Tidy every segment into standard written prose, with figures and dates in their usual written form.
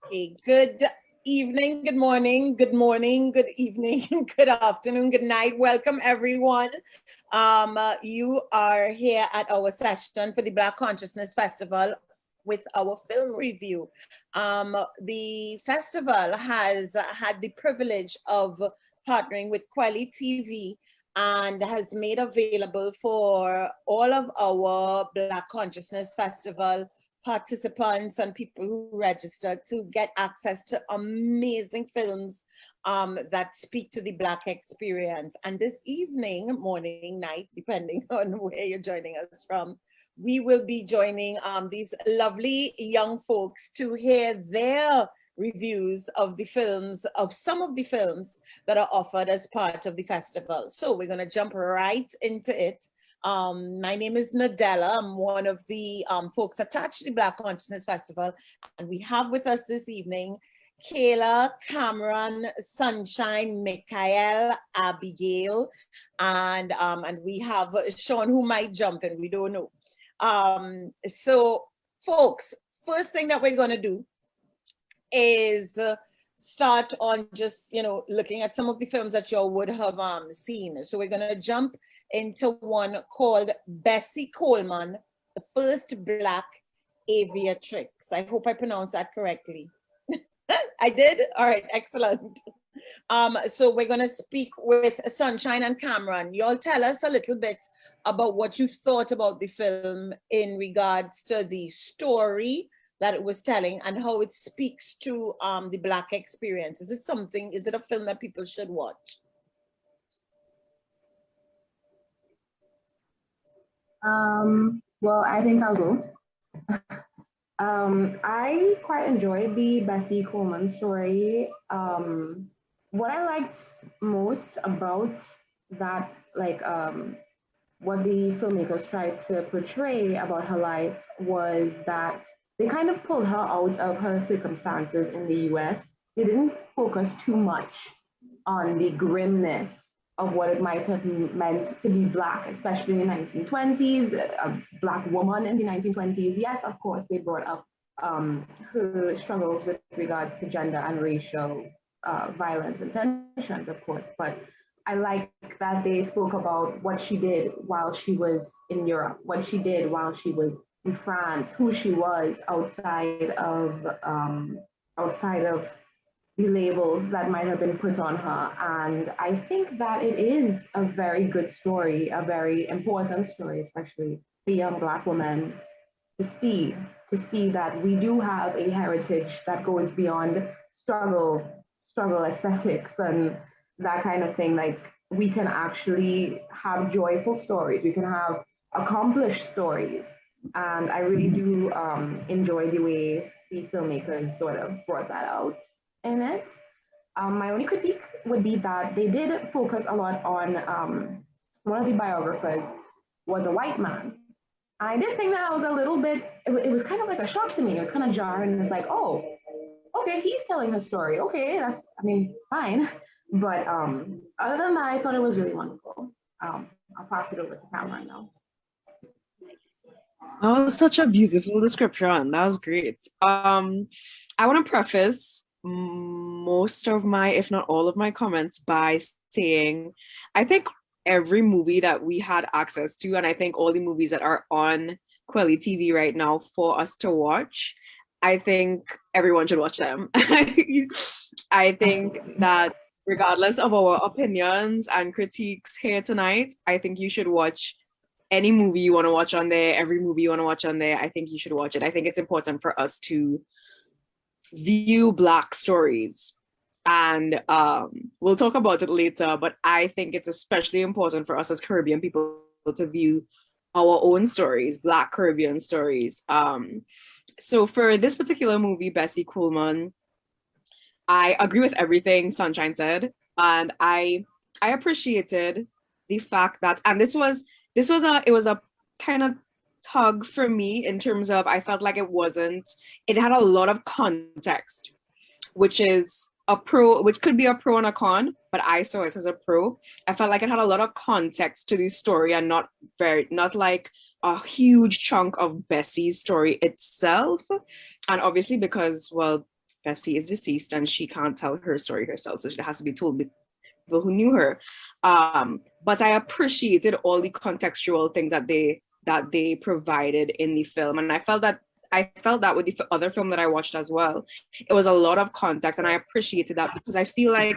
Okay, good evening, good morning, good evening, good afternoon, good night. Welcome, everyone. You are here at our session for the Black Consciousness Festival with our film review. The festival has had the privilege of partnering with kweliTV and has made available for all of our Black Consciousness Festival participants and people who registered to get access to amazing films that speak to the Black experience. And this evening, morning, night, depending on where you're joining us from, we will be joining these lovely young folks to hear their reviews of the films, of some of the films that are offered as part of the festival. So we're going to jump right into it. My name is Nadella. I'm one of the folks attached to the Black Consciousness Festival. And we have with us this evening, Kayla, Cameron, Sunshine, Michael, Abigail, and we have Sean who might jump in, we don't know. So folks, first thing that we're gonna do is start on just, looking at some of the films that y'all would have seen. So we're gonna jump into one called Bessie Coleman, the first Black aviatrix. I hope I pronounced that correctly. I did? All right, excellent. So we're gonna speak with Sunshine and Cameron. Y'all tell us a little bit about what you thought about the film in regards to the story that it was telling and how it speaks to the Black experience. Is it a film that people should watch? Well, I think I'll go. I quite enjoyed the Bessie Coleman story. What I liked most about that, what the filmmakers tried to portray about her life was that they kind of pulled her out of her circumstances in the US. They didn't focus too much on the grimness of what it might have meant to be Black, especially in the 1920s, a Black woman in the 1920s. Yes, of course, they brought up her struggles with regards to gender and racial violence and tensions, of course, but I like that they spoke about what she did while she was in Europe, what she did while she was in France, who she was outside of the labels that might have been put on her. And I think that it is a very good story, a very important story, especially for young Black women to see that we do have a heritage that goes beyond struggle aesthetics and that kind of thing. Like, we can actually have joyful stories, we can have accomplished stories. And I really do enjoy the way the filmmakers sort of brought that out in it. My only critique would be that they did focus a lot on one of the biographers was a white man. I did think that I was a little bit, it was kind of like a shock to me. It was kind of jarring. It's like, oh, okay, he's telling her story. Okay, fine. But other than that, I thought it was really wonderful. I'll pass it over to Cameron now. That was such a beautiful description. That was great. I want to preface most of my, if not all of my comments by saying, I think every movie that we had access to, and I think all the movies that are on kweliTV right now for us to watch, I think everyone should watch them. I think that regardless of our opinions and critiques here tonight, I think you should watch any movie you want to watch on there, every movie you want to watch on there. I think you should watch it. I think it's important for us to view Black stories. And we'll talk about it later, but I think it's especially important for us as Caribbean people to view our own stories, Black Caribbean stories. So for this particular movie, Bessie Coleman, I agree with everything Sunshine said. And I appreciated the fact that, and it was a kind of tug for me in terms of, I felt like it had a lot of context, which is a pro, which could be a pro and a con, but I saw it as a pro. I felt like it had a lot of context to the story and not like a huge chunk of Bessie's story itself. And obviously because, well, Bessie is deceased and she can't tell her story herself, so it has to be told by people who knew her. But I appreciated all the contextual things that they provided in the film, and I felt that with the other film that I watched as well. It was a lot of context, and I appreciated that because I feel like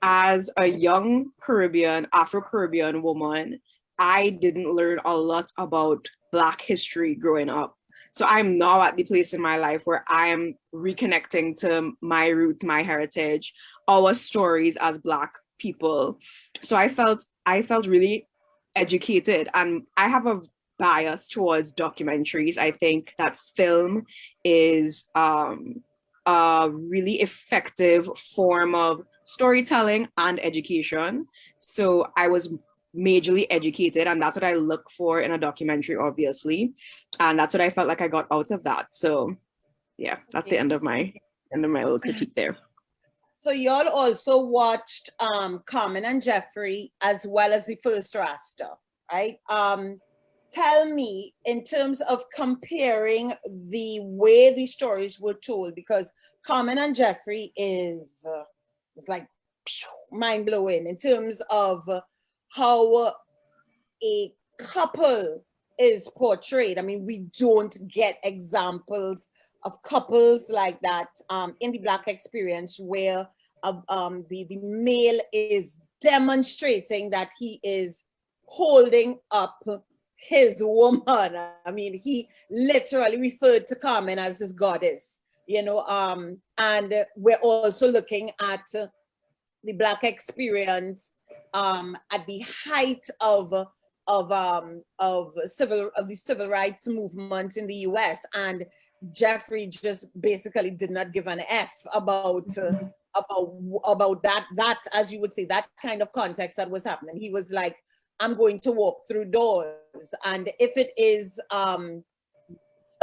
as a young Afro-Caribbean woman, I didn't learn a lot about Black history growing up. So I'm now at the place in my life where I am reconnecting to my roots, my heritage, our stories as Black people. So I felt really educated, and I have a bias towards documentaries. I think that film is a really effective form of storytelling and education. So I was majorly educated, and that's what I look for in a documentary, obviously. And that's what I felt like I got out of that. So yeah, that's the end of my little critique there. So y'all also watched Coleman and Jeffrey as well as the first RASTA, right? Tell me, in terms of comparing the way these stories were told, because Coleman and Jeffrey is it's like mind-blowing in terms of how a couple is portrayed. I mean, we don't get examples of couples like that in the Black experience, where the male is demonstrating that he is holding up his woman. I mean, he literally referred to Carmen as his goddess, you know, and we're also looking at the Black experience at the height of the civil rights movement in the US, and Jeffrey just basically did not give an F about that, as you would say, that kind of context that was happening. He was like, I'm going to walk through doors, and if it is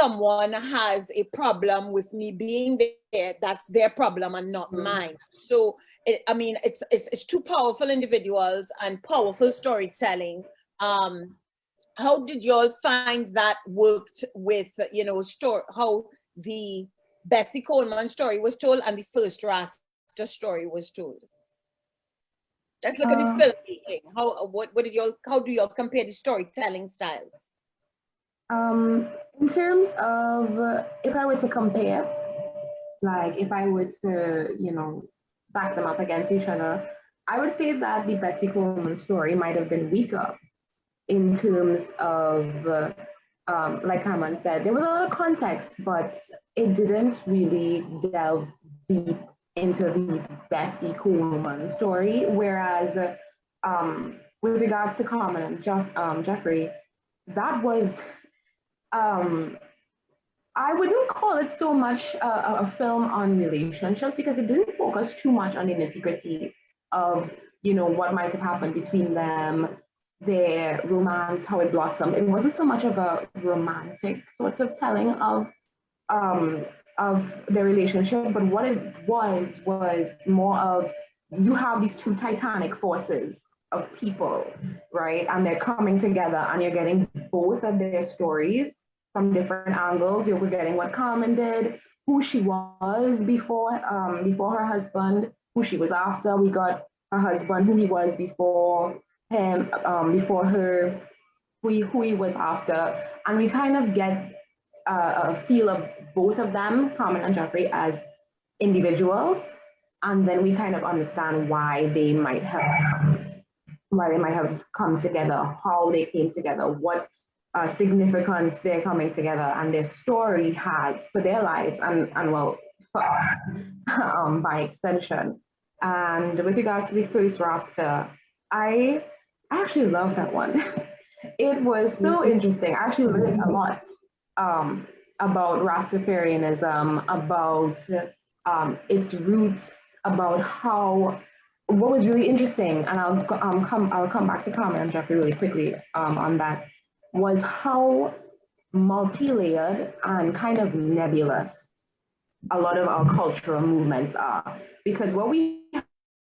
someone has a problem with me being there, that's their problem and not mine. So it's two powerful individuals and powerful storytelling. How did y'all find that worked with, you know, how the Bessie Coleman story was told and the first RASTA story was told? Let's look at the filmmaking. How do y'all compare the storytelling styles? In terms of, if I were to compare, like if I were to, you know, stack them up against each other, I would say that the Bessie Coleman story might have been weaker in terms of, like Haman said, there was a lot of context, but it didn't really delve deep into the Bessie Coleman story. Whereas with regards to Coleman and Jeffrey, that was, I wouldn't call it so much a film on relationships, because it didn't focus too much on the nitty-gritty of, you know, what might have happened between them, their romance, how it blossomed. It wasn't so much of a romantic sort of telling of their relationship, but what it was more of, you have these two titanic forces of people, right? And they're coming together, and you're getting both of their stories from different angles. You're getting what Carmen did, who she was before her husband, who she was after. We got her husband, who he was before him, before her, who he was after, and we kind of get a feel of both of them, Carmen and Jeffrey, as individuals, and then we kind of understand why they might have come together, how they came together, what significance they're coming together and their story has for their lives, and well, for us, by extension. And with regards to the first RASTA, I actually love that one. It was so interesting. I actually learned a lot about Rastafarianism, about its roots, about what was really interesting, and I'll come back to Carmen and Jeffrey really quickly on that, was how multi-layered and kind of nebulous a lot of our cultural movements are. Because what we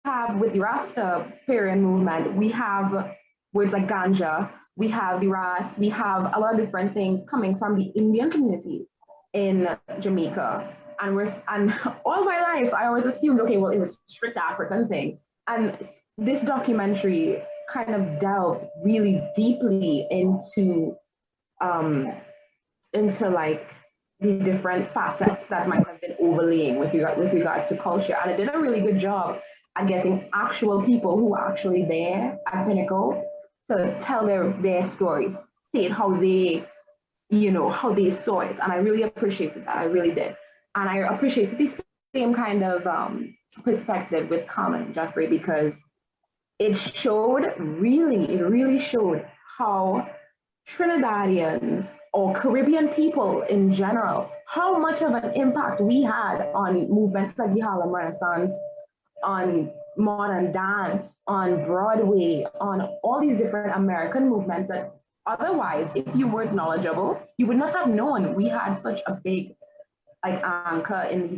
have with the Rastafarian movement, we have words like ganja, we have the Ras, we have a lot of different things coming from the Indian community in Jamaica. and all my life I always assumed, okay, well, it was strict African thing. And this documentary kind of delved really deeply into like the different facets that might have been overlaying with regards to culture. And it did a really good job at getting actual people who were actually there at Pinnacle to tell their stories, say it how they, how they saw it. And I really appreciated that. I really did. And I appreciated the same kind of perspective with Coleman and Jeffrey, because it really showed how Trinidadians or Caribbean people in general, how much of an impact we had on movements like the Harlem Renaissance, on modern dance, on Broadway, on all these different American movements that otherwise, if you weren't knowledgeable, you would not have known we had such a big anchor in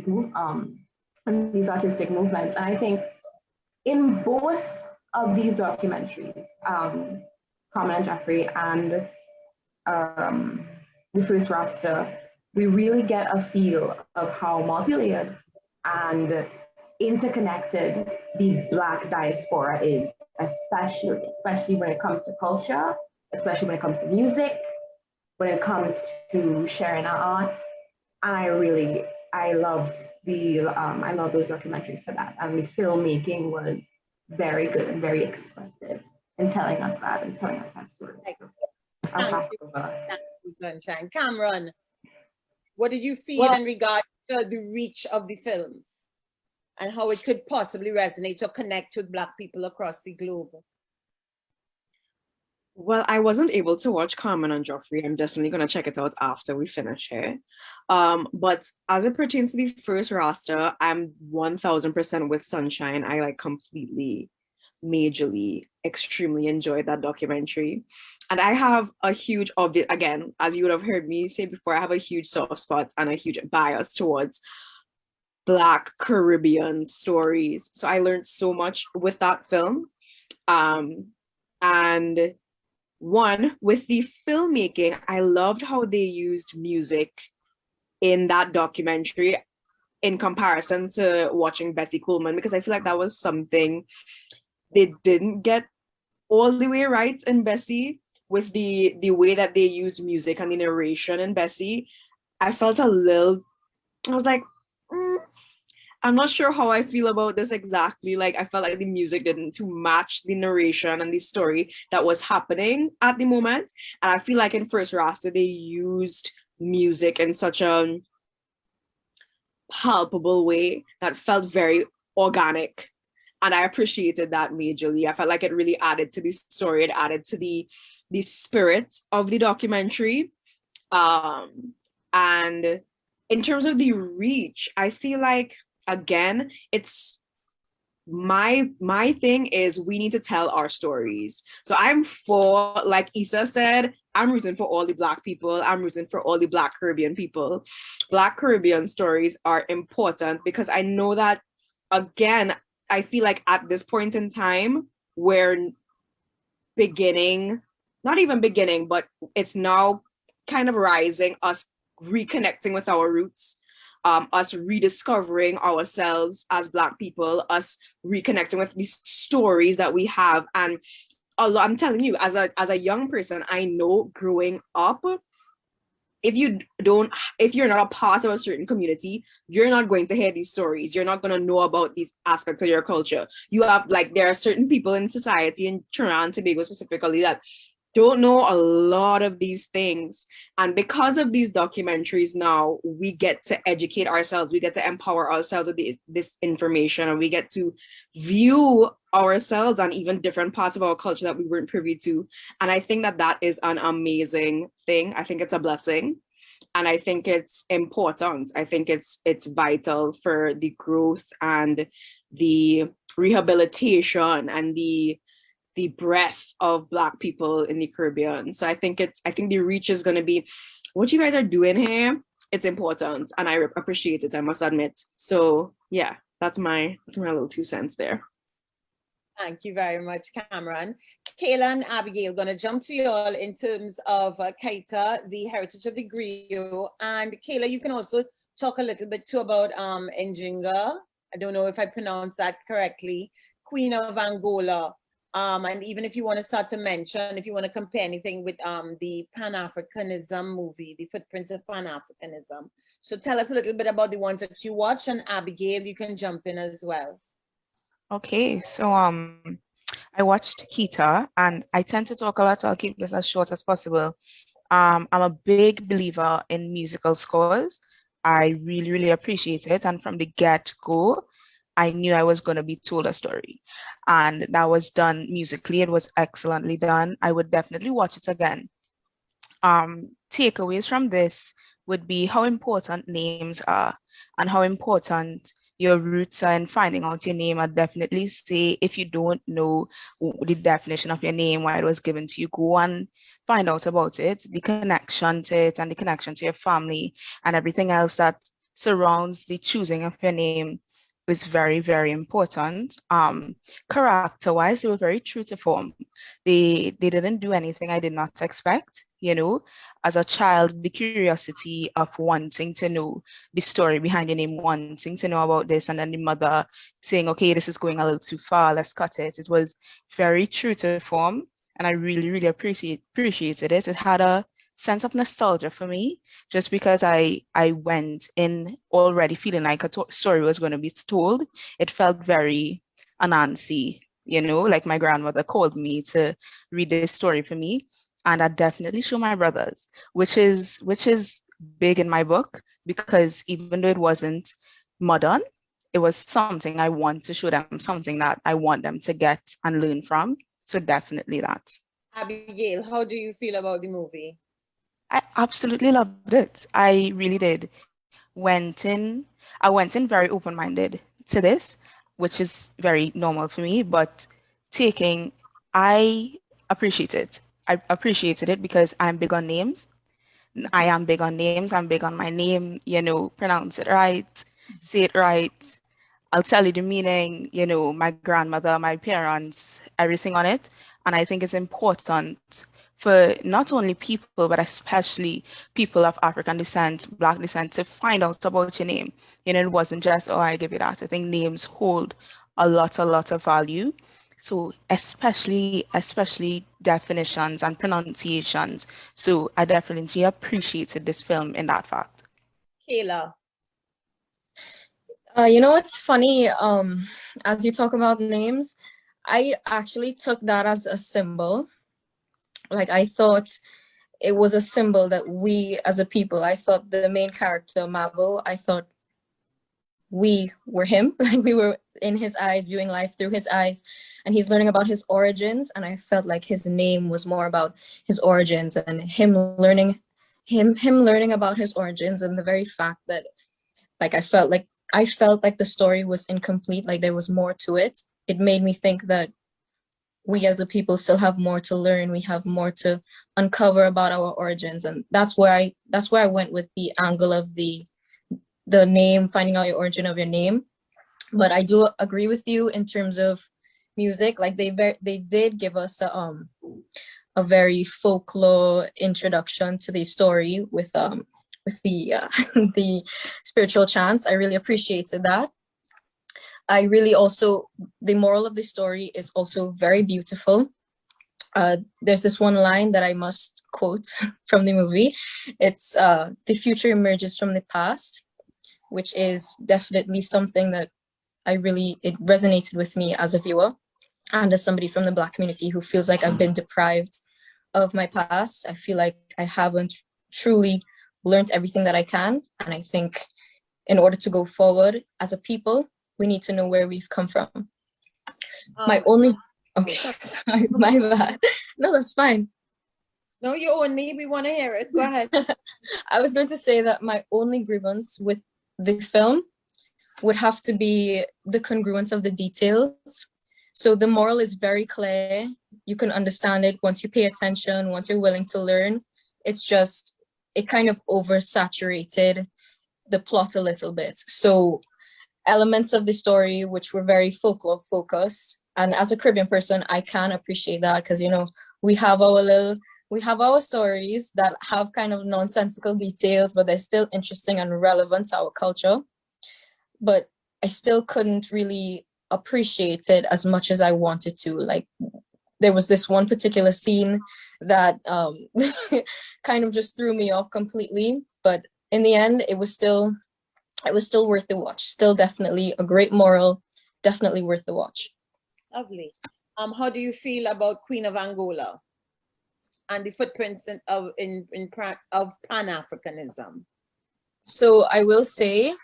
these artistic movements. And I think in both of these documentaries, Coleman and Jeffrey and the first RASTA, we really get a feel of how multi-layered and interconnected the Black diaspora is, especially when it comes to culture, especially when it comes to music, when it comes to sharing our arts. And I loved those documentaries for that. And the filmmaking was very good and very expressive in telling us that story. So I'll pass it over. Thank you, Sunshine. Cameron, what did you feel in regard to the reach of the films and how it could possibly resonate or connect with Black people across the globe? Well, I wasn't able to watch Coleman and Joffrey. I'm definitely going to check it out after we finish here. But as it pertains to the first RASTA, I'm 1000% with Sunshine. I completely, majorly, extremely enjoyed that documentary. And I have a huge, again, as you would have heard me say before, I have a huge soft spot and a huge bias towards Black Caribbean stories. So I learned so much with that film. And one, with the filmmaking, I loved how they used music in that documentary in comparison to watching Bessie Coleman, because I feel like that was something they didn't get all the way right in Bessie, with the way that they used music and the narration in Bessie. I was like, I'm not sure how I feel about this exactly. I felt like the music didn't to match the narration and the story that was happening at the moment. And I feel like in First Rasta, they used music in such a palpable way that felt very organic. And I appreciated that majorly. I felt like it really added to the story. It added to the spirit of the documentary. And in terms of the reach, I feel like, again, it's my thing is we need to tell our stories. So I'm for, like Issa said, I'm rooting for all the Black people. I'm rooting for all the Black Caribbean people. Black Caribbean stories are important because I know that, again, I feel like at this point in time, we're not even beginning, but it's now kind of rising, us reconnecting with our roots. Us rediscovering ourselves as Black people, us reconnecting with these stories that we have. And I'm telling you, as a young person, I know growing up, if you're not a part of a certain community, you're not going to hear these stories. You're not going to know about these aspects of your culture. You have, there are certain people in society, in Trinidad and Tobago specifically, that don't know a lot of these things. And because of these documentaries now, we get to educate ourselves, we get to empower ourselves with this information, and we get to view ourselves on even different parts of our culture that we weren't privy to. And I think that is an amazing thing. I think it's a blessing. And I think it's important. I think it's vital for the growth and the rehabilitation and the breadth of Black people in the Caribbean. So I think the reach is going to be what you guys are doing here. It's important, and I appreciate it, I must admit. So yeah, that's my little 2 cents there. Thank you very much, Cameron. Kayla and Abigail, going to jump to you all in terms of Kaita, the heritage of the griot. And Kayla, you can also talk a little bit too about Njinga. I don't know if I pronounced that correctly. Queen of Angola. And even if you want to start to mention, if you want to compare anything with the Pan-Africanism movie, the Footprints of Pan-Africanism. So tell us a little bit about the ones that you watch, and Abigail, you can jump in as well. Okay, so I watched Kita, and I tend to talk a lot, so I'll keep this as short as possible. I'm a big believer in musical scores. I really, really appreciate it. And from the get-go, I knew I was going to be told a story. And that was done musically. It was excellently done. I would definitely watch it again. Takeaways from this would be how important names are and how important your roots are in finding out your name. I'd definitely say if you don't know the definition of your name, why it was given to you, go and find out about it, the connection to it and the connection to your family and everything else that surrounds the choosing of your name is very, very important. Character-wise, they were very true to form. They didn't do anything I did not expect, you know. As a child, the curiosity of wanting to know the story behind your name, wanting to know about this, and then the mother saying, okay, this is going a little too far, let's cut it. It was very true to form, and I really, really appreciated it. It had a sense of nostalgia for me, just because I went in already feeling like a story was going to be told. It felt very Anansi, you know, like my grandmother called me to read this story for me. And I definitely show my brothers, which is big in my book, because even though it wasn't modern, it was something I want to show them, something that I want them to get and learn from. So definitely that. Abigail, how do you feel about the movie? I absolutely loved it. I really did. I went in very open-minded to this, which is very normal for me, but I appreciate it. I appreciated it because I'm big on names. I am big on names. I'm big on my name, you know, pronounce it right, say it right. I'll tell you the meaning, you know, my grandmother, my parents, everything on it. And I think it's important for not only people, but especially people of African descent, Black descent, to find out about your name. You know, it wasn't just, oh, I give you that. I think names hold a lot of value. So especially definitions and pronunciations. So I definitely appreciated this film in that fact. Kayla. You know what's funny? As you talk about names, I actually took that as a symbol. Like, I thought it was a symbol that we as a people, I thought the main character, Mabo, I thought we were him. Like, we were in his eyes, viewing life through his eyes, and he's learning about his origins. And I felt like his name was more about his origins and him learning about his origins, and the very fact that, like, I felt like the story was incomplete, like there was more to it. It made me think that we as a people still have more to learn. We have more to uncover about our origins. And that's where I went with the angle of the name, finding out your origin of your name. But I do agree with you in terms of music. Like, they did give us a very folklore introduction to the story with the the spiritual chants. I really appreciated that. I really also, the moral of the story is also very beautiful. There's this one line that I must quote from the movie. It's the future emerges from the past, which is definitely something that it resonated with me as a viewer and as somebody from the Black community who feels like I've been deprived of my past. I feel like I haven't truly learned everything that I can. And I think in order to go forward as a people, we need to know where we've come from. Sorry, my bad. No, that's fine. No, you only, we want to hear it. Go ahead. I was going to say that my only grievance with the film would have to be the congruence of the details. So the moral is very clear. You can understand it once you pay attention, once you're willing to learn. It's just, it kind of oversaturated the plot a little bit. So elements of the story which were very folklore focused, and as a Caribbean person, I can appreciate that, because, you know, we have our little we have our stories that have kind of nonsensical details, but they're still interesting and relevant to our culture. But I still couldn't really appreciate it as much as I wanted to. Like, there was this one particular scene that kind of just threw me off completely. But in the end, it was still worth the watch. Still definitely a great moral, definitely worth the watch. Lovely. How do you feel about Queen of Angola and the footprints of Pan-Africanism? So I will say,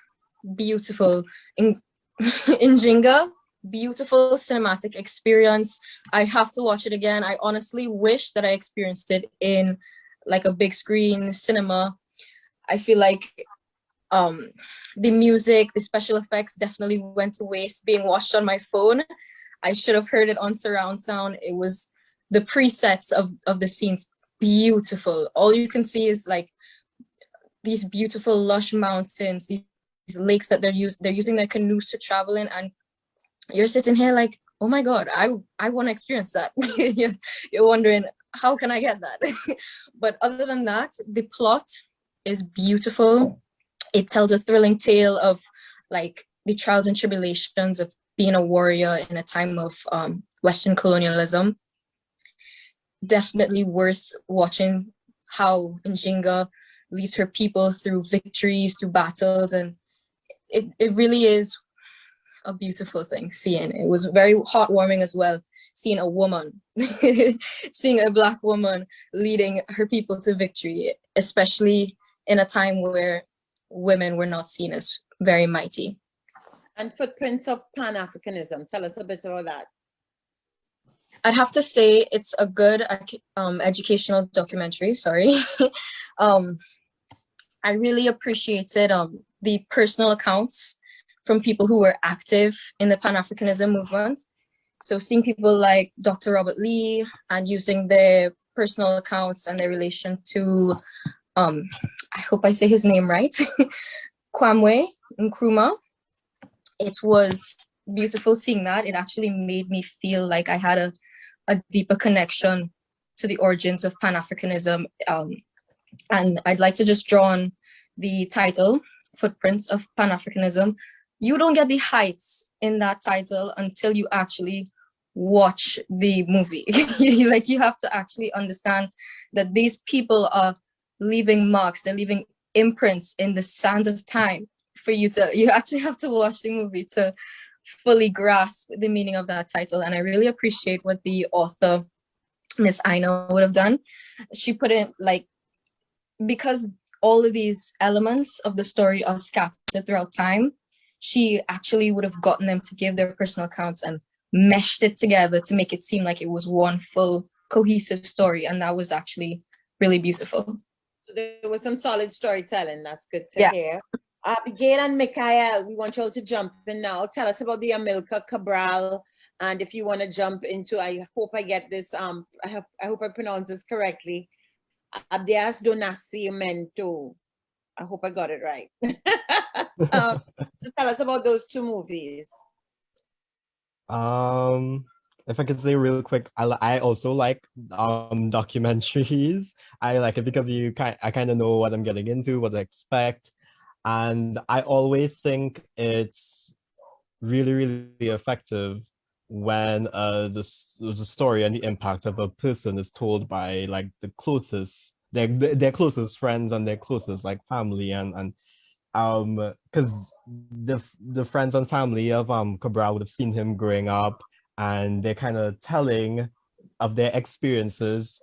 beautiful. In Jinga, beautiful cinematic experience. I have to watch it again. I honestly wish that I experienced it in like a big screen cinema. I feel like the music, the special effects definitely went to waste being watched on my phone. I should have heard it on surround sound. It was the presets of the scenes, beautiful. All you can see is like these beautiful lush mountains, these lakes that they're using their canoes to travel in, and you're sitting here like, oh my God, I want to experience that. You're wondering, how can I get that? But other than that, the plot is beautiful. It tells a thrilling tale of like the trials and tribulations of being a warrior in a time of Western colonialism. Definitely worth watching how Njinga leads her people through victories, through battles, and it really is a beautiful thing seeing. It was very heartwarming as well, seeing a woman, seeing a Black woman leading her people to victory, especially in a time where women were not seen as very mighty. And footprints of Pan-Africanism. Tell us a bit about that. I'd have to say it's a good educational documentary. Sorry. I really appreciated the personal accounts from people who were active in the Pan-Africanism movement. So seeing people like Dr. Robert Lee and using their personal accounts and their relation to, I hope I say his name right, Kwame Nkrumah. It was beautiful seeing that. It actually made me feel like I had a deeper connection to the origins of Pan-Africanism. And I'd like to just draw on the title, Footprints of Pan-Africanism. You don't get the heights in that title until you actually watch the movie. Like, you have to actually understand that these people are leaving marks, they're leaving imprints in the sand of time for you actually have to watch the movie to fully grasp the meaning of that title. And I really appreciate what the author, Miss Aina, would have done. She put in, like, because all of these elements of the story are scattered throughout time, she actually would have gotten them to give their personal accounts and meshed it together to make it seem like it was one full cohesive story. And that was actually really beautiful. So there was some solid storytelling. That's good to hear. Abigail and Mikhail, we want you all to jump in now. Tell us about the Amilcar Cabral. And if you want to jump into, I hope I get this, I hope I pronounce this correctly, Abdias do Nascimento. I hope I got it right. So tell us about those two movies. If I could say real quick, I also like documentaries. I like it because I kind of know what I'm getting into, what to expect. And I always think it's really, really effective when the story and the impact of a person is told by like their closest friends and their closest like family and because the friends and family of Cabral would have seen him growing up, and they're kind of telling of their experiences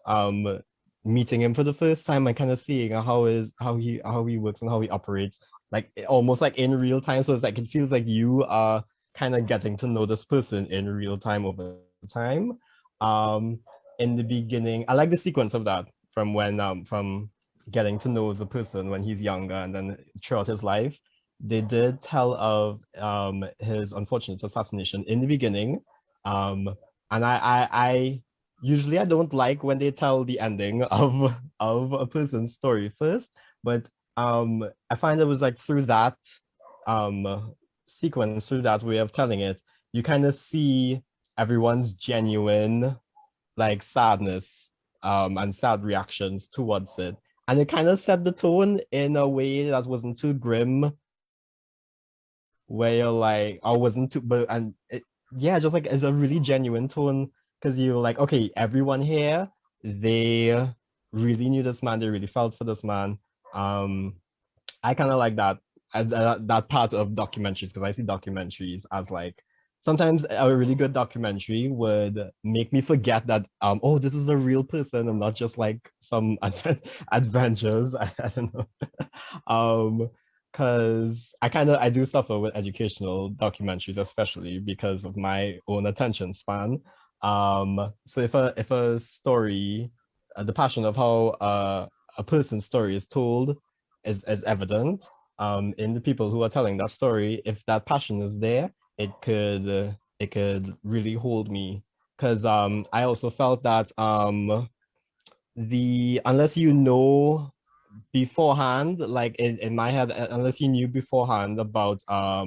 meeting him for the first time and kind of seeing how he works and how he operates, like almost like in real time. So it's like it feels like you are kind of getting to know this person in real time over time. In the beginning, I like the sequence of that from when from getting to know the person when he's younger and then throughout his life. They did tell of his unfortunate assassination in the beginning. And I usually I don't like when they tell the ending of a person's story first, but I find it was like through that sequence, through that way of telling it, you kind of see everyone's genuine like sadness and sad reactions towards it. And it kind of set the tone in a way that wasn't too grim, where you're like, or wasn't too, but, and it, yeah, just like it's a really genuine tone, because you're like, okay, everyone here, they really knew this man, they really felt for this man. I kind of like that part of documentaries, because I see documentaries as like, sometimes a really good documentary would make me forget that oh, this is a real person and not just like some adventures. I don't know. Because I do suffer with educational documentaries, especially because of my own attention span. So if a story, the passion of how a person's story is told is evident in the people who are telling that story, if that passion is there, it could really hold me. Because I also felt that the unless you know beforehand, like in my head, unless you knew beforehand about uh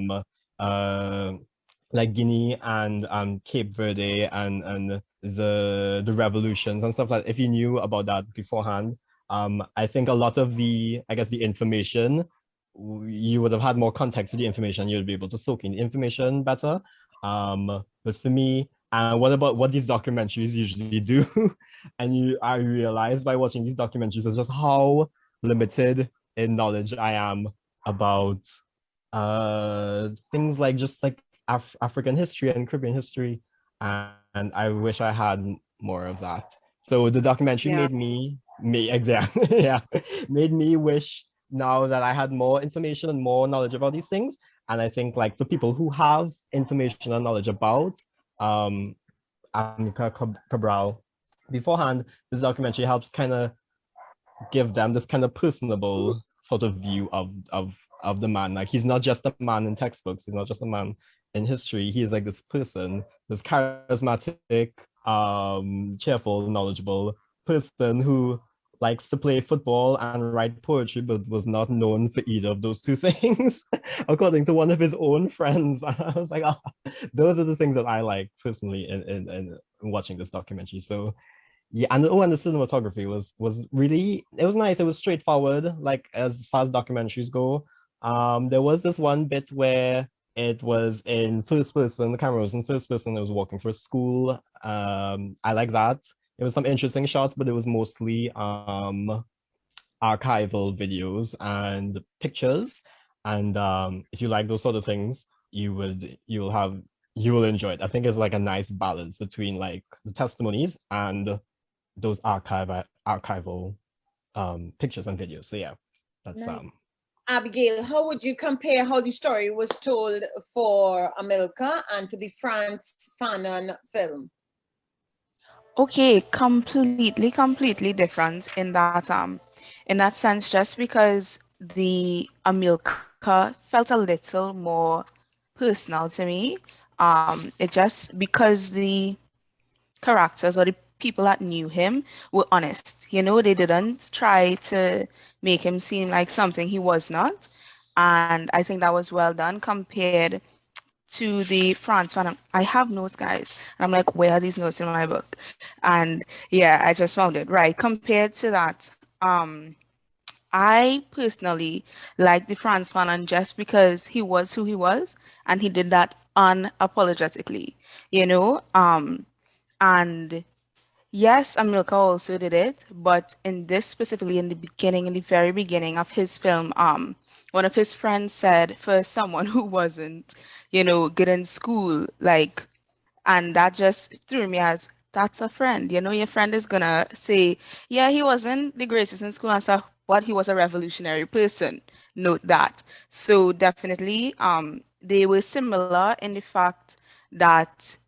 like Guinea and Cape Verde and the revolutions and stuff like that, if you knew about that beforehand, I think a lot of the, I guess, the information, you would have had more context to the information, you'd be able to soak in the information better. But for me, what about what these documentaries usually do? And I realized by watching these documentaries is just how limited in knowledge I am about things like just like African history and Caribbean history, and I wish I had more of that. So the documentary Yeah. made me exactly yeah, made me wish now that I had more information and more knowledge about these things. And I think like for people who have information and knowledge about um Amica Cabral beforehand, this documentary helps kind of give them this kind of personable sort of view of the man. Like he's not just a man in textbooks, he's not just a man in history. He's like this person, this charismatic, cheerful, knowledgeable person who likes to play football and write poetry, but was not known for either of those two things, according to one of his own friends. I was like, oh, those are the things that I like personally in watching this documentary. So yeah, and oh, and the cinematography was really, it was nice. It was straightforward, like as far as documentaries go. There was this one bit where it was in first person, the camera was in first person, it was walking through a school. I like that. It was some interesting shots, but it was mostly archival videos and pictures. And if you like those sort of things, you will enjoy it. I think it's like a nice balance between like the testimonies and those archival pictures and videos. So yeah, that's Nice. Abigail, how would you compare how the story was told for Amilcar and for the Frantz Fanon film? Okay, completely different in that sense, just because the Amilcar felt a little more personal to me. It just because the characters or the people that knew him were honest. You know, they didn't try to make him seem like something he was not. And I think that was well done compared to the France one. I have notes, guys. And I'm like, where are these notes in my book? And yeah, I just found it. Right. Compared to that, I personally like the France Fanon just because he was who he was and he did that unapologetically, you know? And yes, Amilcar also did it, but in this specifically in the beginning, in the very beginning of his film, one of his friends said for someone who wasn't, good in school, like, and that just threw me as that's a friend. Your friend is gonna say, yeah, he wasn't the greatest in school and stuff, but he was a revolutionary person. Note that. So definitely, they were similar in the fact that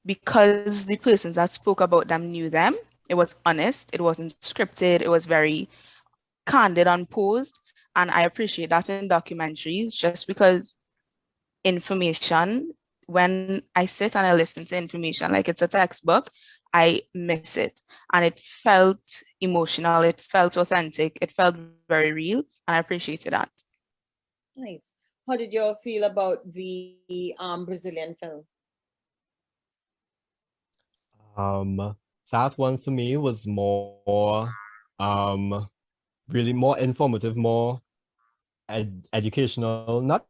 because the persons that spoke about them knew them, it was honest, it wasn't scripted, it was very candid, unposed. And I appreciate that in documentaries just because information, when I sit and I listen to information like it's a textbook, I miss it. And it felt emotional, it felt authentic, it felt very real, and I appreciated that. Nice. How did you all feel about the Brazilian film? that one for me was more really more informative, more educational, not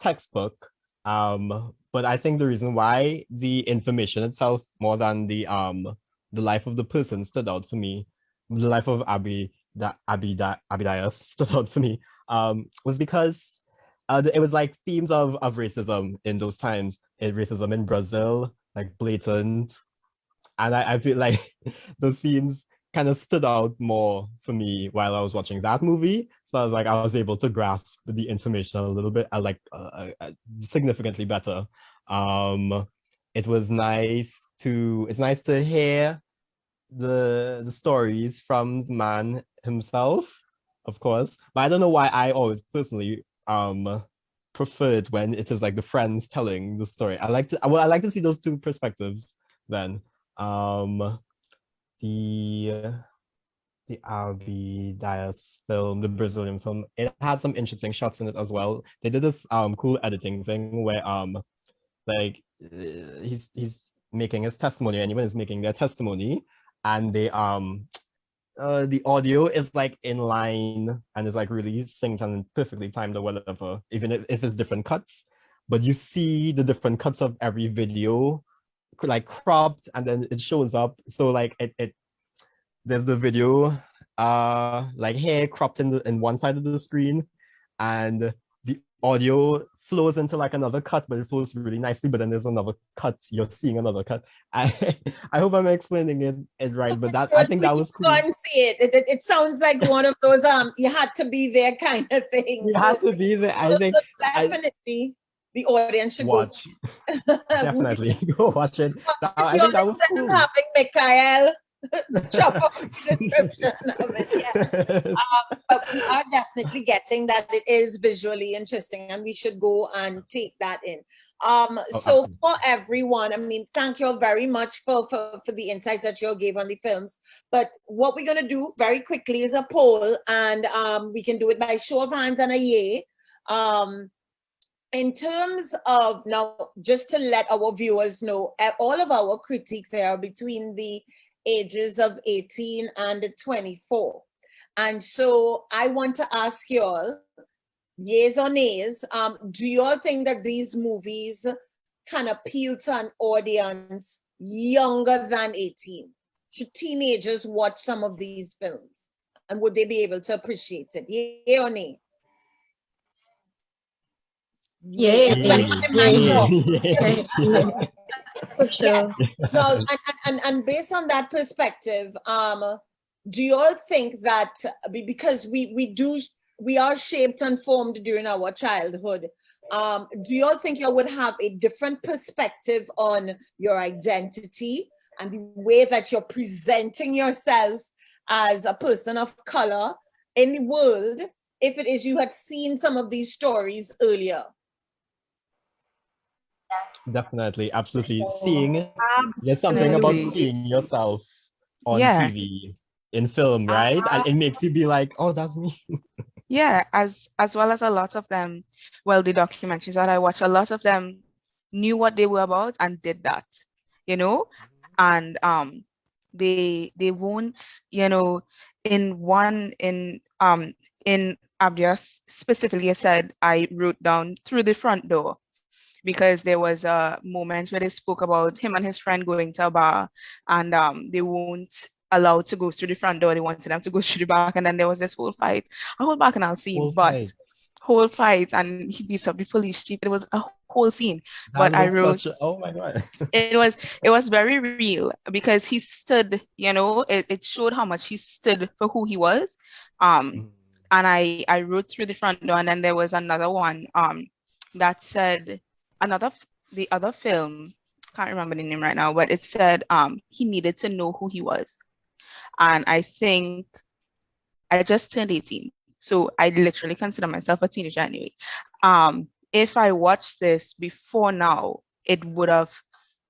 textbook. But I think the reason why the information itself, more than the life of the person, stood out for me, the life of Abidias stood out for me, was because it was like themes of racism in those times, racism in Brazil, like blatant, and I feel like those themes kind of stood out more for me while I was watching that movie. So I was like, I was able to grasp the information a little bit, significantly better. Um, it's nice to hear the stories from the man himself, of course. But I don't know why I always personally prefer it when it is like the friends telling the story. I like to see those two perspectives then. Um, the the Albi Dias film, the Brazilian film, it had some interesting shots in it as well. They did this cool editing thing where like he's making his testimony, anyone is making their testimony, and the audio is like in line and is like really synced and perfectly timed or whatever, even if it's different cuts. But you see the different cuts of every video like cropped and then it shows up. So like it there's the video like hair cropped in one side of the screen, and the audio flows into like another cut, but it flows really nicely. But then there's another cut, you're seeing another cut. I hope I'm explaining it right, but that I think that was cool. Go and see it. It sounds like one of those you had to be there kind of things. You had to be there. I think definitely the audience should watch. Definitely go watch it. I think that was cool. Having Mikhail chop up the description of it. Yeah. But we are definitely getting that it is visually interesting, and we should go and take that in. So for everyone, I mean, thank you all very much for the insights that you all gave on the films. But what we're going to do very quickly is a poll, and we can do it by show of hands and a yay. In terms of, now, just to let our viewers know, all of our critiques here are between the ages of 18 and 24. And so I want to ask you all, yeas or nays, do you all think that these movies can appeal to an audience younger than 18? Should teenagers watch some of these films? And would they be able to appreciate it? Yay or nay? Yeah. For sure. No, and based on that perspective, do you all think that because we are shaped and formed during our childhood, do you all think you would have a different perspective on your identity and the way that you're presenting yourself as a person of color in the world if it is you had seen some of these stories earlier? Definitely, absolutely. There's something about seeing yourself on TV, in film, right? And it makes you be like, oh, that's me. Yeah, as well as a lot of them, well, the documentaries that I watch, a lot of them knew what they were about and did that, you know? And they won't, you know, in Abdias specifically, I said I wrote down through the front door, because there was a moment where they spoke about him and his friend going to a bar, and they won't allow to go through the front door. They wanted them to go through the back, and then there was this whole fight, a whole bacchanal scene, whole fight, and he beats up the police chief. It was a whole scene. But I wrote, oh my God. it was very real, because he stood, you know, it showed how much he stood for who he was. And I wrote through the front door, and then there was another one that said, the other film, can't remember the name right now, but it said he needed to know who he was. And I think I just turned 18, so I literally consider myself a teenager anyway. If I watched this before now, it would have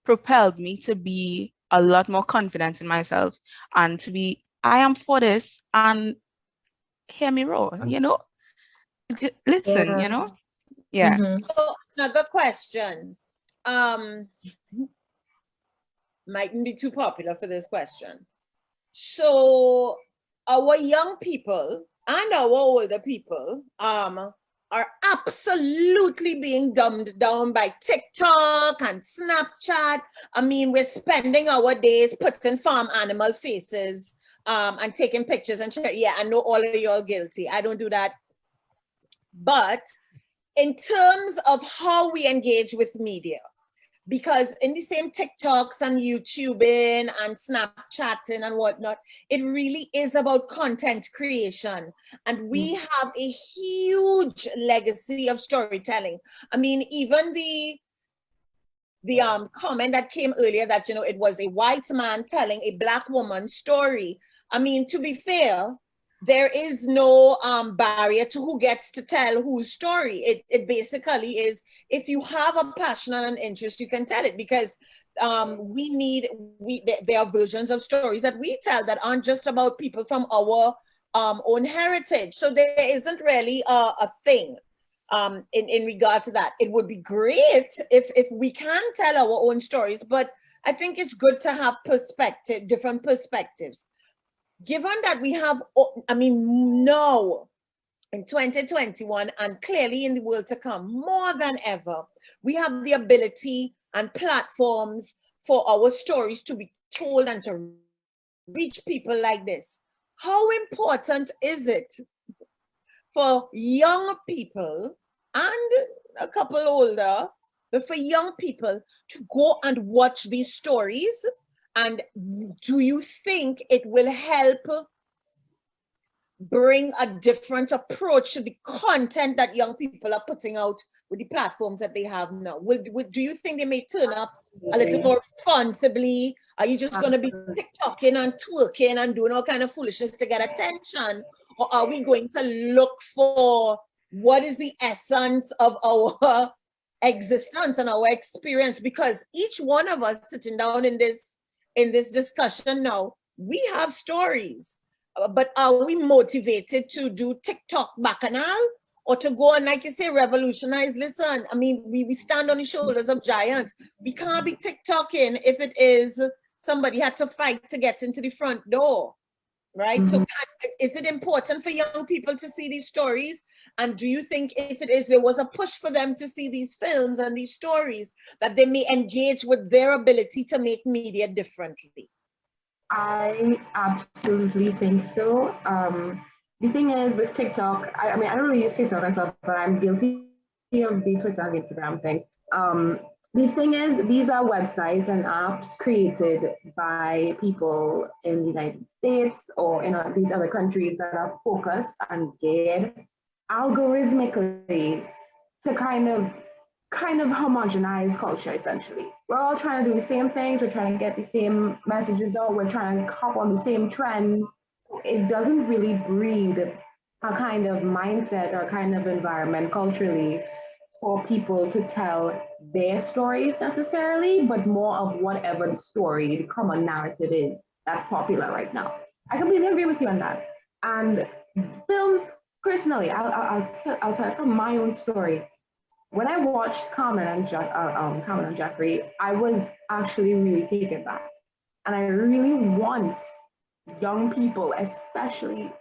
propelled me to be a lot more confident in myself, and to be, I am for this, and hear me roar, you know? Listen, you know? Yeah. So another question. mightn't be too popular for this question. So our young people and our older people are absolutely being dumbed down by TikTok and Snapchat. I mean, we're spending our days putting farm animal faces and taking pictures and share. Yeah, I know all of y'all guilty. I don't do that. But in terms of how we engage with media, because in the same TikToks and YouTubing and Snapchatting and whatnot, it really is about content creation. And we have a huge legacy of storytelling. I mean, even the comment that came earlier that, you know, it was a white man telling a Black woman's story. I mean, to be fair, there is no barrier to who gets to tell whose story. It basically is, if you have a passion and an interest, you can tell it, because there are versions of stories that we tell that aren't just about people from our own heritage. So there isn't really a thing in regards to that. It would be great if we can tell our own stories, but I think it's good to have different perspectives. Given that we have, I mean, now in 2021 and clearly in the world to come, more than ever, we have the ability and platforms for our stories to be told and to reach people like this. How important is it for young people and a couple older, but for young people to go and watch these stories? And do you think it will help bring a different approach to the content that young people are putting out with the platforms that they have now? Do you think they may turn up a little more responsibly? Are you just going to be TikToking and twerking and doing all kind of foolishness to get attention? Or are we going to look for what is the essence of our existence and our experience? Because each one of us sitting down in this discussion now, we have stories, but are we motivated to do TikTok bacchanal or to go and, like you say, revolutionize? Listen, I mean, we stand on the shoulders of giants. We can't be TikToking if it is somebody had to fight to get into the front door, right? So is it important for young people to see these stories? And do you think if it is, there was a push for them to see these films and these stories, that they may engage with their ability to make media differently? I absolutely think so. The thing is with TikTok, I mean, I don't really use TikTok and stuff, but I'm guilty of the Twitter and Instagram things. The thing is, these are websites and apps created by people in the United States or in these other countries that are focused and geared algorithmically to kind of homogenize culture, essentially. We're all trying to do the same things. We're trying to get the same messages out. We're trying to hop on the same trends. It doesn't really breed a kind of mindset or kind of environment culturally for people to tell their stories necessarily, but more of whatever the story, the common narrative is that's popular right now. I completely agree with you on that. And films, personally, I'll tell from my own story. When I watched Coleman and Jeffrey, I was actually really taken back. And I really want young people, especially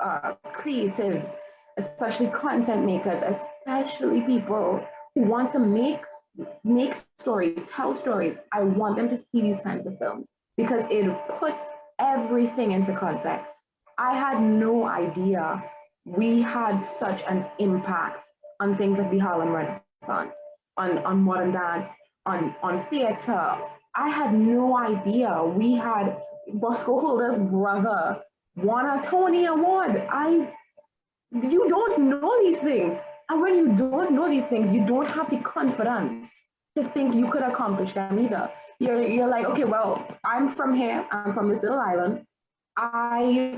creatives, especially content makers, especially people who want to make stories, tell stories. I want them to see these kinds of films because it puts everything into context. I had no idea we had such an impact on things like the Harlem Renaissance, on modern dance, on theater. I had no idea we had Bosco Holder's brother won a Tony Award. You don't know these things. And when you don't know these things, you don't have the confidence to think you could accomplish them either. You're like, okay, well, I'm from here. I'm from this little island. I'm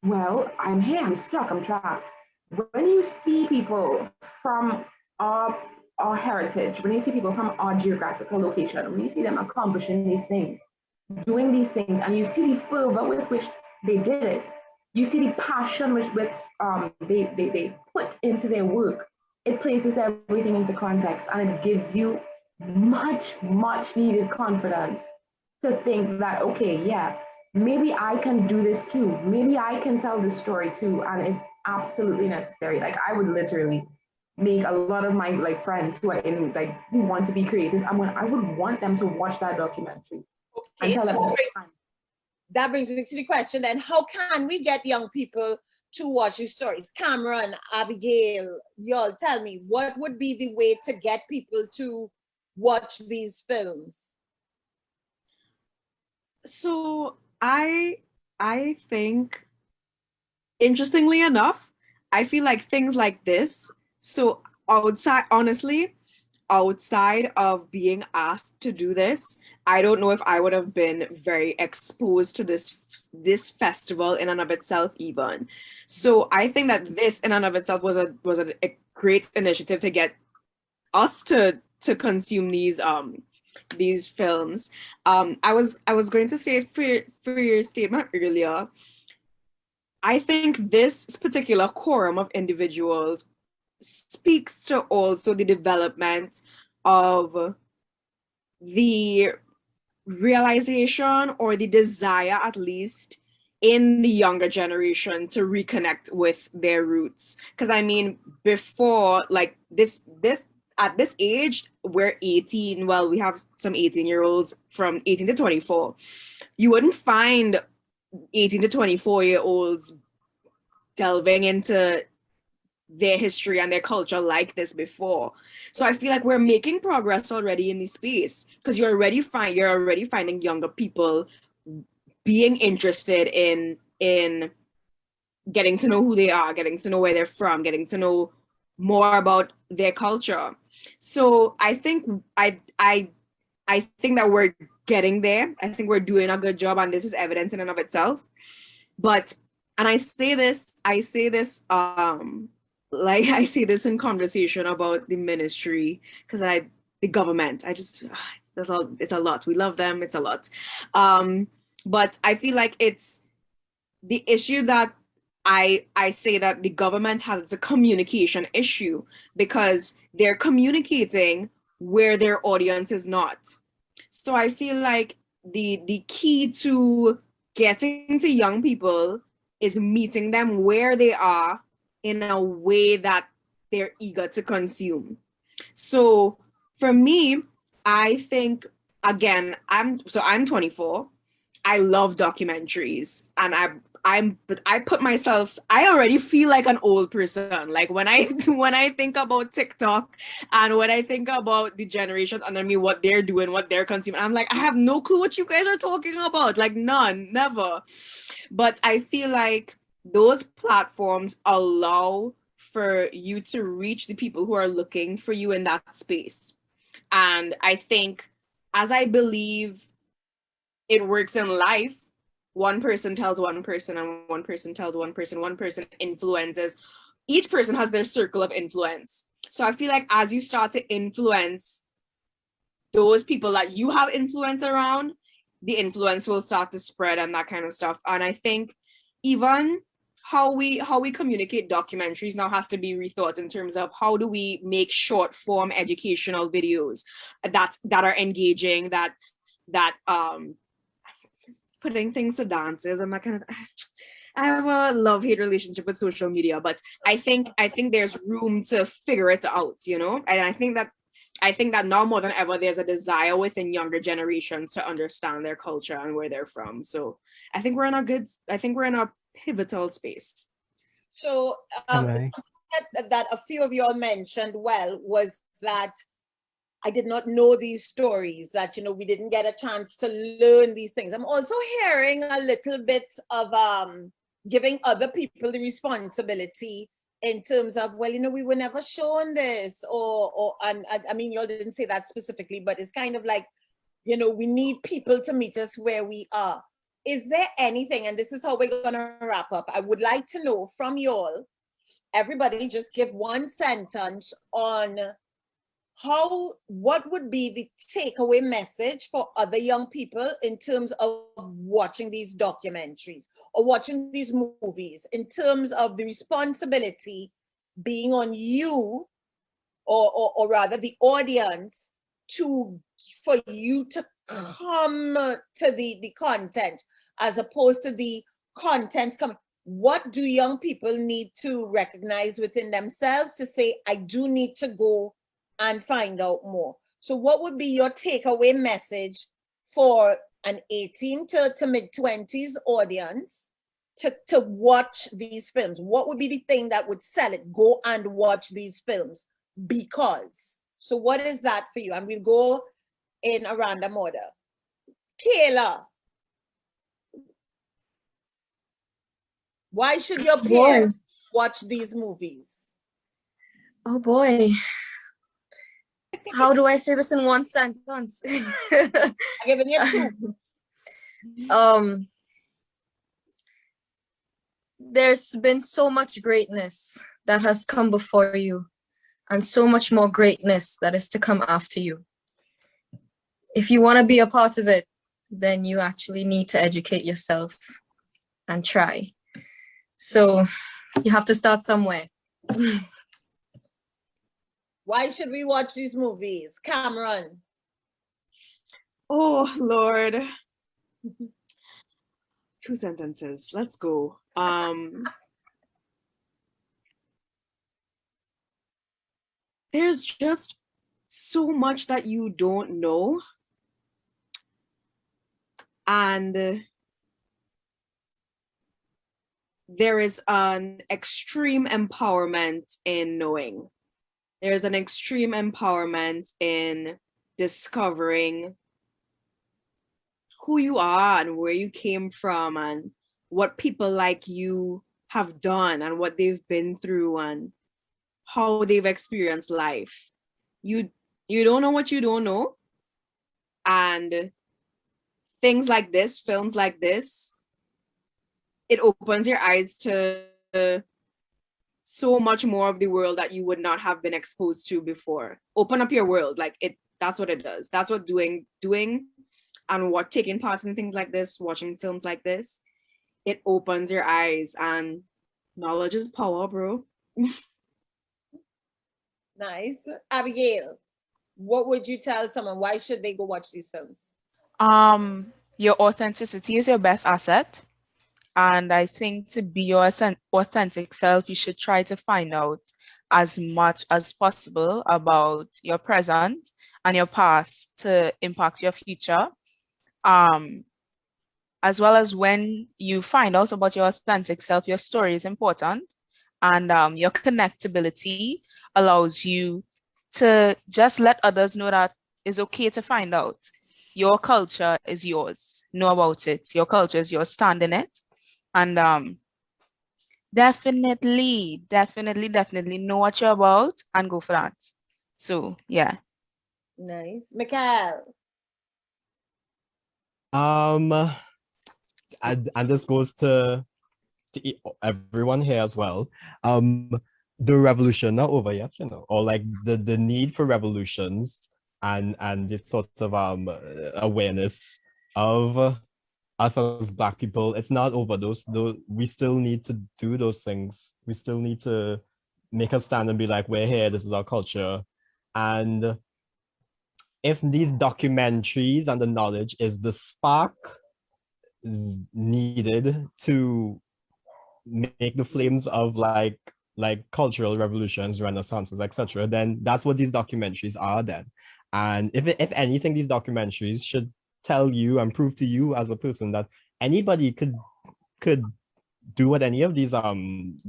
here. I'm stuck. I'm trapped. When you see people from our heritage, when you see people from our geographical location, when you see them accomplishing these things, doing these things, and you see the fervor with which they did it, you see the passion which they put into their work, it places everything into context and it gives you much needed confidence to think that, okay, yeah, maybe I can do this too. Maybe I can tell this story too. And it's absolutely necessary. Like I would literally make a lot of my like friends who are in like who want to be creators. I would want them to watch that documentary and Okay, tell so them that brings me to the question then, how can we get young people to watch these stories? Cameron, Abigail, y'all tell me, what would be the way to get people to watch these films? So I think, interestingly enough, I feel like things like this, so honestly, outside of being asked to do this, I don't know if I would have been very exposed to this festival in and of itself even. So I think that this in and of itself was a great initiative to get us to consume these films. I was going to say for your statement earlier, I think this particular quorum of individuals speaks to also the development of the realization or the desire, at least in the younger generation, to reconnect with their roots. Because I mean, before, like this at this age, we're 18. Well, we have some 18-year-olds from 18 to 24. You wouldn't find 18 to 24-year-olds delving into their history and their culture like this before. So I feel like we're making progress already in this space, because you're already finding younger people being interested in getting to know who they are, getting to know where they're from, getting to know more about their culture. So I think I think that we're getting there. I think we're doing a good job, and this is evidence in and of itself. But, and I say this like I say this in conversation about the ministry, because the government, it's a lot. We love them, it's a lot. But I feel like it's the issue that I say that the government has a communication issue, because they're communicating where their audience is not. So I feel like the key to getting to young people is meeting them where they are in a way that they're eager to consume. So for me, I think, again, I'm 24. I love documentaries, and I put myself, I already feel like an old person. Like when I when I think about TikTok and when I think about the generation under me, what they're doing, what they're consuming, I'm like, I have no clue what you guys are talking about. Like none, never. But I feel like those platforms allow for you to reach the people who are looking for you in that space. And I think, as I believe it works in life, one person tells one person, and one person tells one person influences. Each person has their circle of influence. So I feel like as you start to influence those people that you have influence around, the influence will start to spread and that kind of stuff. And I think even how we communicate documentaries now has to be rethought in terms of how do we make short form educational videos that are engaging, that putting things to dances and that kind of. I have a love-hate relationship with social media, but I think there's room to figure it out, you know? And I think that now more than ever, there's a desire within younger generations to understand their culture and where they're from. So I think we're in a pivotal space. So something that a few of y'all mentioned was that I did not know these stories, that, we didn't get a chance to learn these things. I'm also hearing a little bit of giving other people the responsibility in terms of, we were never shown this, and I mean, y'all didn't say that specifically, but it's kind of like, we need people to meet us where we are. Is there anything, and this is how we're gonna wrap up, I would like to know from y'all, everybody just give one sentence on what would be the takeaway message for other young people in terms of watching these documentaries or watching these movies, in terms of the responsibility being on you, or rather the audience, to for you to come to the content as opposed to the content coming? What do young people need to recognize within themselves to say, I do need to go and find out more? So what would be your takeaway message for an 18 to mid-20s audience to watch these films? What would be the thing that would sell it? Go and watch these films because. So what is that for you? And we'll go in a random order. Kayla, why should your peers watch these movies? Oh boy. How do I say this in one sentence? I'm giving you two. There's been so much greatness that has come before you and so much more greatness that is to come after you. If you want to be a part of it, then you actually need to educate yourself and try. So you have to start somewhere. Why should we watch these movies? Cameron. Oh, Lord. 2 sentences. Let's go. There's just so much that you don't know. And there is an extreme empowerment in knowing. There's an extreme empowerment in discovering who you are and where you came from and what people like you have done and what they've been through and how they've experienced life. You don't know what you don't know. And things like this, films like this, it opens your eyes to so much more of the world that you would not have been exposed to before. Open up your world. Like that's what it does. That's what doing and what taking part in things like this, watching films like this, it opens your eyes, and knowledge is power, bro. Nice. Abigail, what would you tell someone? Why should they go watch these films? Your authenticity is your best asset. And I think to be your authentic self, you should try to find out as much as possible about your present and your past to impact your future. As well as when you find out about your authentic self, your story is important. And your connectability allows you to just let others know that it's okay to find out. Your culture is yours. Know about it. Your culture is yours. Stand in it. And definitely know what you're about and go for that. So, yeah. Nice. Mikhail. And this goes to everyone here as well. The revolution not over yet, or like the need for revolutions and this sort of awareness of us as Black people, it's not over. Those we still need to do those things. We still need to make a stand and be like, we're here, this is our culture. And if these documentaries and the knowledge is the spark needed to make the flames of like cultural revolutions, renaissances, etc., then that's what these documentaries are then. And if anything, these documentaries should tell you and prove to you as a person that anybody could do what any of these men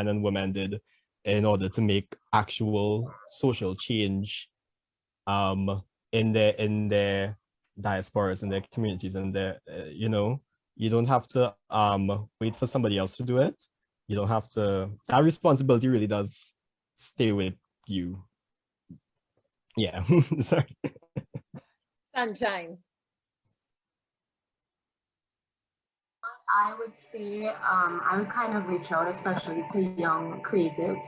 and women did in order to make actual social change in their diasporas, in their communities, and their you don't have to wait for somebody else to do it. You don't have to. That responsibility really does stay with you. Yeah. Sorry. Sunshine. I would say I would kind of reach out, especially to young creatives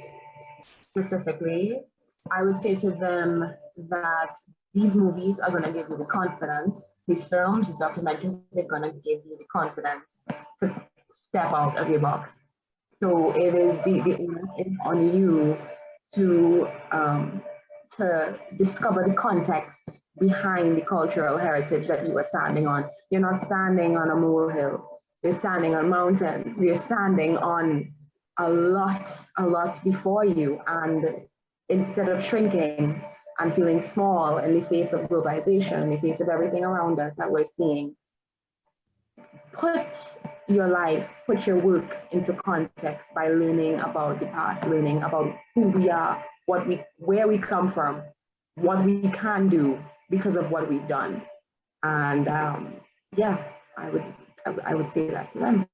specifically. I would say to them that these movies are going to give you the confidence. These films, these documentaries, they're going to give you the confidence to step out of your box. So it is the onus is on you to discover the context behind the cultural heritage that you are standing on. You're not standing on a molehill. You're standing on mountains. You're standing on a lot before you. And instead of shrinking and feeling small in the face of globalization, in the face of everything around us that we're seeing, put your life, put your work into context by learning about the past, learning about who we are, where we come from, what we can do because of what we've done. And yeah, I would say that to them.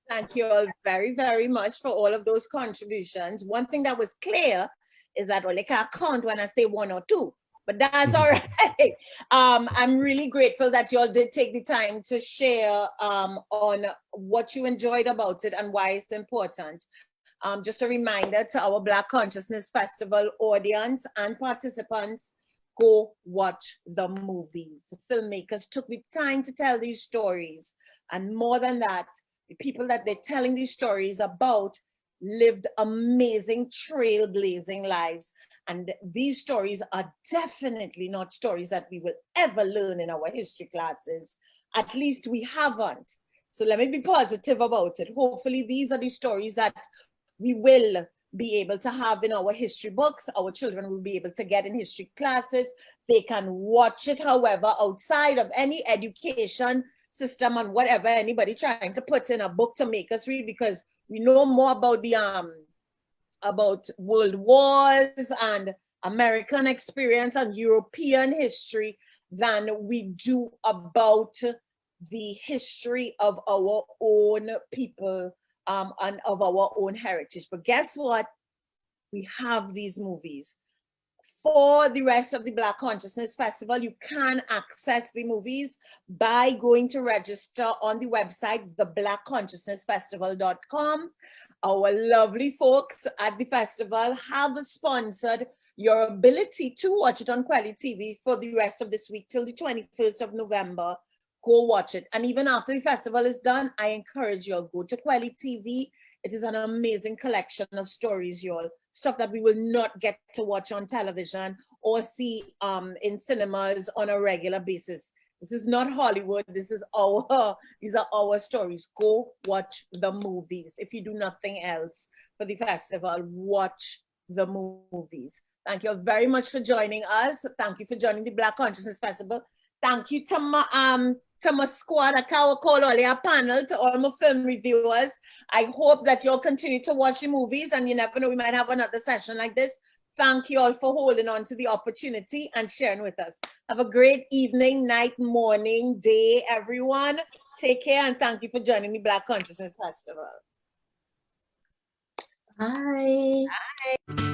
Thank you all very, very much for all of those contributions. One thing that was clear is that I can't count when I say one or two, but that's all right. I'm really grateful that you all did take the time to share on what you enjoyed about it and why it's important. Just a reminder to our Black Consciousness Festival audience and participants, go watch the movies. The filmmakers took the time to tell these stories. And more than that, the people that they're telling these stories about lived amazing, trailblazing lives. And these stories are definitely not stories that we will ever learn in our history classes. At least we haven't. So let me be positive about it. Hopefully these are the stories that we will be able to have in our history books. Our children will be able to get in history classes. They can watch it, however, outside of any education system and whatever anybody trying to put in a book to make us read, because we know more about the about world wars and American experience and European history than we do about the history of our own people and of our own heritage. But guess what? We have these movies. For the rest of the Black Consciousness Festival, you can access the movies by going to register on the website, theblackconsciousnessfestival.com. Our lovely folks at the festival have sponsored your ability to watch it on kweliTV for the rest of this week till the 21st of November. Go watch it. And even after the festival is done, I encourage you all, go to kweliTV. It is an amazing collection of stories, y'all. Stuff that we will not get to watch on television or see in cinemas on a regular basis. This is not Hollywood. These are our stories. Go watch the movies. If you do nothing else for the festival, watch the movies. Thank you all very much for joining us. Thank you for joining the Black Consciousness Festival. Thank you to my squad, I can call all your panel, to all my film reviewers. I hope that you'll continue to watch the movies, and you never know, we might have another session like this. Thank you all for holding on to the opportunity and sharing with us. Have a great evening, night, morning, day, everyone. Take care, and thank you for joining the Black Consciousness Festival. Bye. Bye.